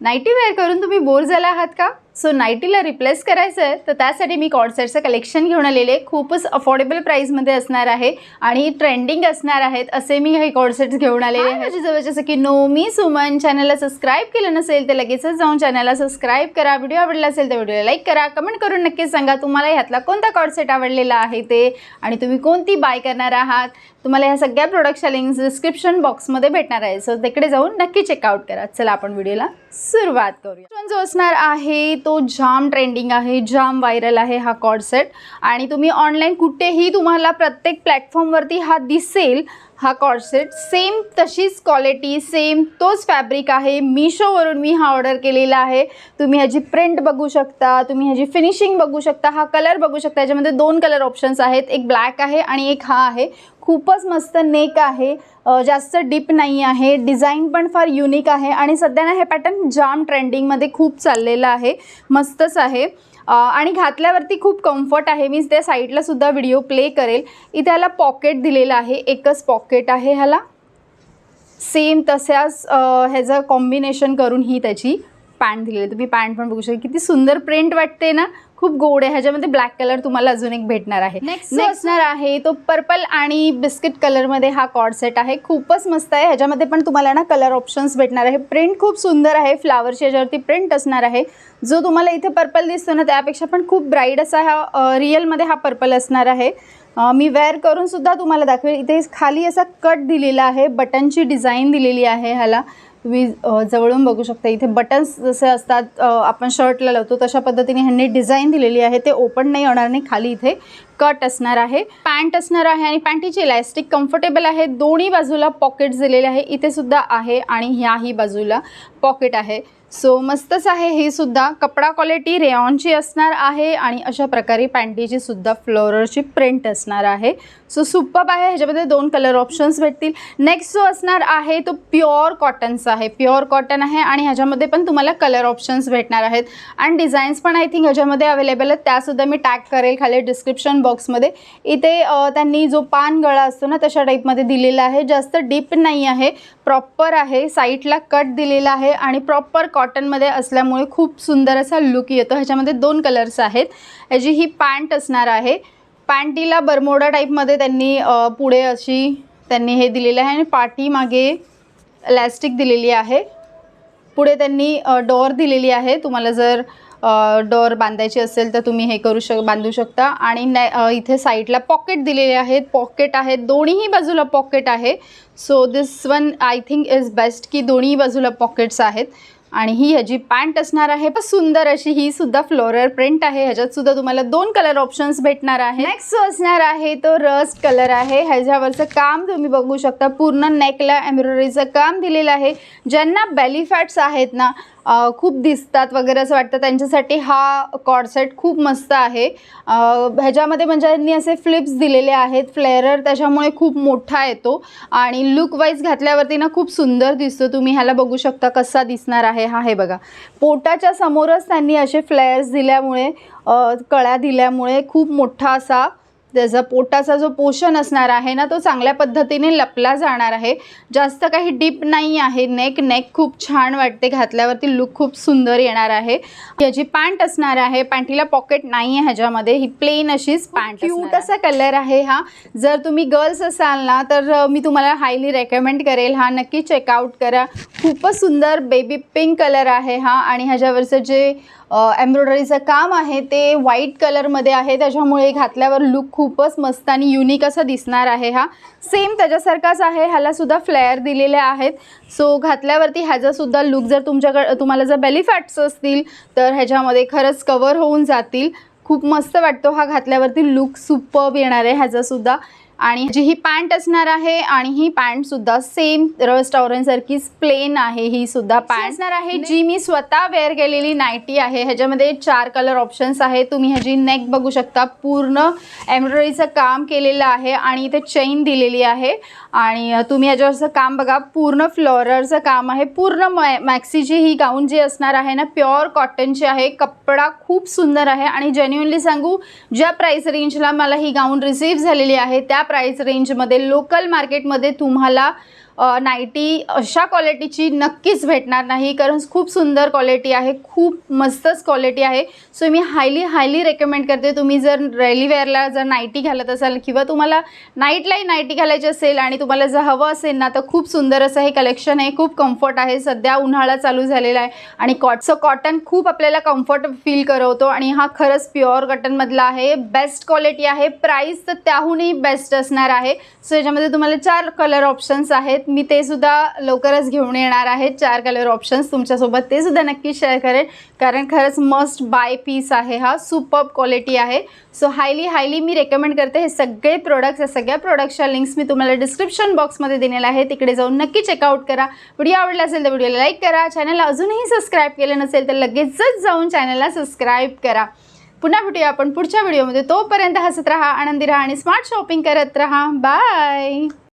Ninety wear करून तुम्ही bore झाला आहात का? सो नाईटीला रिप्लेस करायचं आहे तर त्यासाठी मी कॉर्डसेटचं कलेक्शन घेऊन आलेले. खूपच अफोर्डेबल प्राईसमध्ये असणार आहे आणि ट्रेंडिंग असणार आहेत असे मी हे कॉर्डसेट्स घेऊन आलेले आहे. माझ्या जसं की मी सुमन. चॅनलला सबस्क्राईब केलं नसेल तर लगेचच जाऊन चॅनलला सबस्क्राईब करा. व्हिडिओ आवडला असेल तर व्हिडिओला लाईक करा. कमेंट करून नक्की सांगा तुम्हाला ह्यातला कोणता कॉर्डसेट आवडलेला आहे ते आणि तुम्ही कोणती बाय करणार आहात. तुम्हाला ह्या सगळ्या प्रोडक्टच्या लिंक्स डिस्क्रिप्शन बॉक्समध्ये भेटणार आहे. सो तिकडे जाऊन नक्की चेकआउट करा. चला आपण व्हिडिओला सुरुवात करूया. जो असणार आहे तो जाम ट्रेंडिंग आहे, जाम व्हायरल आहे हा कॉर्डसेट आणि तुम्ही ऑनलाईन कुठेही तुम्हाला प्रत्येक प्लॅटफॉर्मवरती हा दिसेल. हा कॉर्डसेट सेम तशीच क्वालिटी, सेम तोच फॅब्रिक आहे. मीशोवरून मी हा ऑर्डर केलेला आहे. तुम्ही ह्याची प्रिंट बघू शकता, तुम्ही ह्याची फिनिशिंग बघू शकता, हा कलर बघू शकता. याच्यामध्ये 2 कलर ऑप्शन्स आहेत, एक ब्लॅक आहे आणि एक हा आहे. खूपच मस्त नेक आहे, जास्त डीप नाही आहे. डिझाईन पण फार युनिक आहे आणि सध्या ना हे पॅटर्न जाम ट्रेंडिंगमध्ये खूप चाललेलं आहे. मस्तच आहे आणि घातल्यावरती खूप कम्फर्ट आहे. मी त्या साईडला सुद्धा व्हिडिओ प्ले करेल. इथे ह्याला पॉकेट दिलेलं आहे, एकच पॉकेट आहे ह्याला. सेम तशाच ह्याचं कॉम्बिनेशन करून ही त्याची पॅन्ट दिलेली. तुम्ही पॅन्ट पण बघू शकता, किती सुंदर प्रिंट वाटते ना, खूप गोड आहे. ह्याच्यामध्ये ब्लॅक कलर तुम्हाला अजून एक भेटणार आहे. नेक्स्ट असणार आहे तो पर्पल आणि बिस्किट कलरमध्ये हा कॉर्डसेट आहे. खूपच मस्त आहे. ह्याच्यामध्ये पण तुम्हाला ना कलर ऑप्शन्स भेटणार आहे. प्रिंट खूप सुंदर आहे, फ्लावरची ह्याच्यावरती प्रिंट असणार आहे. जो तुम्हाला इथे पर्पल दिसतो ना त्यापेक्षा पण खूप ब्राईट असा हा रिअलमध्ये हा पर्पल असणार आहे. मी वेअर करून सुद्धा तुम्हाला दाखवेल. इथे खाली असा कट दिलेला आहे, बटनची डिझाईन दिलेली आहे ह्याला. तुम्ही जवळून बघू शकता. इथे बटन्स जसे असतात आपण शर्टला लावतो तशा पद्धतीने ह्यांनी डिझाईन दिलेली आहे. ते ओपन नाही होणार नाही. खाली इथे कट असणार आहे. पॅन्ट असणार आहे आणि पॅन्टीची इलास्टिक कम्फर्टेबल आहे. दोन्ही बाजूला पॉकेट्स दिलेले आहे. इथे सुद्धा आहे आणि ह्याही बाजूला पॉकेट आहे. सो मस्तच आहे. ही सुद्धा कपडा क्वालिटी रेयॉनची असणार आहे आणि अशा प्रकारे पॅन्टीची सुद्धा फ्लोरलची प्रिंट असणार आहे. सो सुपर्ब आहे. ह्याच्यामध्ये 2 कलर ऑप्शन्स भेटतील. नेक्स्ट जो असणार आहे तो प्युअर कॉटनचा आहे. प्युअर कॉटन आहे आणि ह्याच्यामध्ये पण तुम्हाला कलर ऑप्शन्स भेटणार आहेत आणि डिझाईन्स पण आय थिंक ह्याच्यामध्ये अवेलेबल आहेत. त्यासुद्धा मी टॅग करेल खाली डिस्क्रिप्शन बॉक्समध्ये. इथे त्यांनी जो पान गळा असतो ना तशा टाईपमध्ये दिलेला आहे. जास्त डीप नाही आहे, प्रॉपर आहे. साईडला कट दिलेला आहे आणि प्रॉपर कॉटनमध्ये असल्यामुळे खूप सुंदर असा लुक येतो. ह्याच्यामध्ये 2 कलर्स आहेत. ह्याची ही पॅन्ट असणार आहे. पॅन्टीला बरमोडा टाईपमध्ये त्यांनी पुढे अशी त्यांनी हे दिलेलं आहे आणि पाठीमागे इलास्टिक दिलेली आहे. पुढे त्यांनी डोअर दिलेली आहे. तुम्हाला जर डोअर बांधायची असेल तर तुम्ही हे बांधू शकता. आणि इथे साईडला पॉकेट दिलेले आहेत. पॉकेट आहेत, दोन्हीही बाजूला पॉकेट आहे. So this one I think is best की दोन्ही बाजूला पॉकेट्स आहेत. आणि ही ह्याची पॅन्ट असणार आहे. सुंदर अशी ही सुद्धा फ्लोरल प्रिंट आहे. ह्याच्यात सुद्धा तुम्हाला 2 कलर ऑप्शन्स भेटणार आहे. नेक्स्ट असणार आहे तो रस्ट कलर आहे. ह्याच्यावरचं काम तुम्ही बघू शकता. पूर्ण नेकला एम्ब्रॉयडरीचं काम दिलेलं आहे. ज्यांना बेली फॅट्स आहेत ना, खूप दिसतात वगैरे असं वाटतं, त्यांच्यासाठी हा कॉर्डसेट खूप मस्त आहे. ह्याच्यामध्ये म्हणजे यांनी असे फ्लिप्स दिलेले आहेत, फ्लेअरर, त्याच्यामुळे खूप मोठा येतो आणि लुक वाईज घातल्यावरती ना खूप सुंदर दिसतो. तुम्ही ह्याला बघू शकता कसा दिसणार आहे हा. हे बघा, पोटाच्या समोरच त्यांनी असे फ्लेअर्स दिल्यामुळे, कळ्या दिल्यामुळे खूप मोठा असा त्याचा पोटाचा जो पोर्शन असणार आहे ना तो चांगल्या पद्धतीने लपला जाणार आहे. जास्त काही डीप नाही आहे. नेक खूप छान वाटते घातल्यावरती, लुक खूप सुंदर येणार आहे. याची पॅन्ट असणार आहे. पॅन्टीला पॉकेट नाही आहे ह्याच्यामध्ये. ही प्लेन अशीच पॅन्ट. क्यूट असा कलर आहे हा. जर तुम्ही गर्ल्स असाल ना तर मी तुम्हाला हायली रेकमेंड करेल. हा नक्की चेकआउट करा. खूपच सुंदर बेबी पिंक कलर आहे हा आणि ह्याच्यावरचं जे एम्ब्रॉयडरीचं काम आहे ते व्हाईट कलरमध्ये आहे. त्याच्यामुळे घातल्यावर लुक खूपच मस्त आणि युनिक असा दिसणार आहे. हा सेम त्याच्यासारखाच आहे. ह्याला सुद्धा फ्लेअर दिलेले आहेत. सो घातल्यावरती ह्याचासुद्धा लुक जर तुम्हाला जर बेली फॅट्स असतील तर ह्याच्यामध्ये खरंच कवर होऊन जातील. खूप मस्त वाटतो हा घातल्यावरती, लुक सुपर्ब येणार आहे ह्याचासुद्धा. आणि जी ही पॅन्ट असणार आहे आणि ही पॅन्टसुद्धा सेम रस्ट ऑरेंजसारखीच प्लेन आहे. ही सुद्धा पॅन्ट असणार आहे जी मी स्वतः वेअर केलेली नाईटी आहे. ह्याच्यामध्ये 4 कलर ऑप्शन्स आहेत. तुम्ही ह्याची नेक बघू शकता. पूर्ण एम्ब्रॉयडरीचं काम केलेलं आहे आणि इथे चेन दिलेली आहे आणि तुम्ही ह्याच्यावरचं काम बघा, पूर्ण फ्लोरलचं काम आहे. पूर्ण मॅक्सीची ही गाऊन जी असणार आहे ना प्युअर कॉटनची आहे. कपडा खूप सुंदर आहे आणि जेन्युइनली सांगू, ज्या प्राईस रेंजला मला ही गाऊन रिसीव्ह झालेली आहे त्या प्राईस रेंजमध्ये लोकल मार्केटमध्ये तुम्हाला नाईटी अशा क्वालिटीची नक्कीच भेटणार नाही, कारण खूप सुंदर क्वालिटी आहे, खूप मस्तच क्वालिटी आहे. सो मी हायली रेकमेंड करते, तुम्ही जर डेली वेअरला जर नाईटी घालत असाल किंवा तुम्हाला नाईटलाही नाईटी घालायची असेल आणि तुम्हाला जर हवं असेल ना, तर खूप सुंदर असं हे कलेक्शन आहे. खूप कम्फर्ट आहे, सध्या उन्हाळा चालू झालेला आहे आणि कॉटन खूप आपल्याला कम्फर्ट फील करवतो आणि हा खरंच प्युअर कॉटनमधला आहे. बेस्ट क्वालिटी आहे, प्राईस तर त्याहूनही बेस्ट असणार आहे. सो याच्यामध्ये तुम्हाला 4 कलर ऑप्शन्स आहेत, मी ते सुद्धा लवकरच घेऊन येणार आहे. 4 कलर ऑप्शन्स तुमच्यासोबत ते सुद्धा नक्की शेअर करेन, कारण खरंच मस्ट बाय पीस आहे हा, सुपर्ब क्वालिटी आहे. सो हायली मी रेकमेंड करते हे सगळे प्रोडक्ट्स. या सगळ्या प्रोडक्ट्सच्या लिंक्स मी तुम्हाला डिस्क्रिप्शन बॉक्समध्ये दिलेल्या आहे, तिकडे जाऊन नक्की चेकआउट करा. व्हिडिओ आवडला असेल तर व्हिडिओला लाईक करा, चॅनलला अजूनही सबस्क्राईब केलं नसेल तर लगेचच जाऊन चॅनलला सबस्क्राईब करा. पुन्हा भेटूया आपण पुढच्या व्हिडिओमध्ये. तोपर्यंत हसत राहा, आनंदी राहा आणि स्मार्ट शॉपिंग करत राहा. बाय.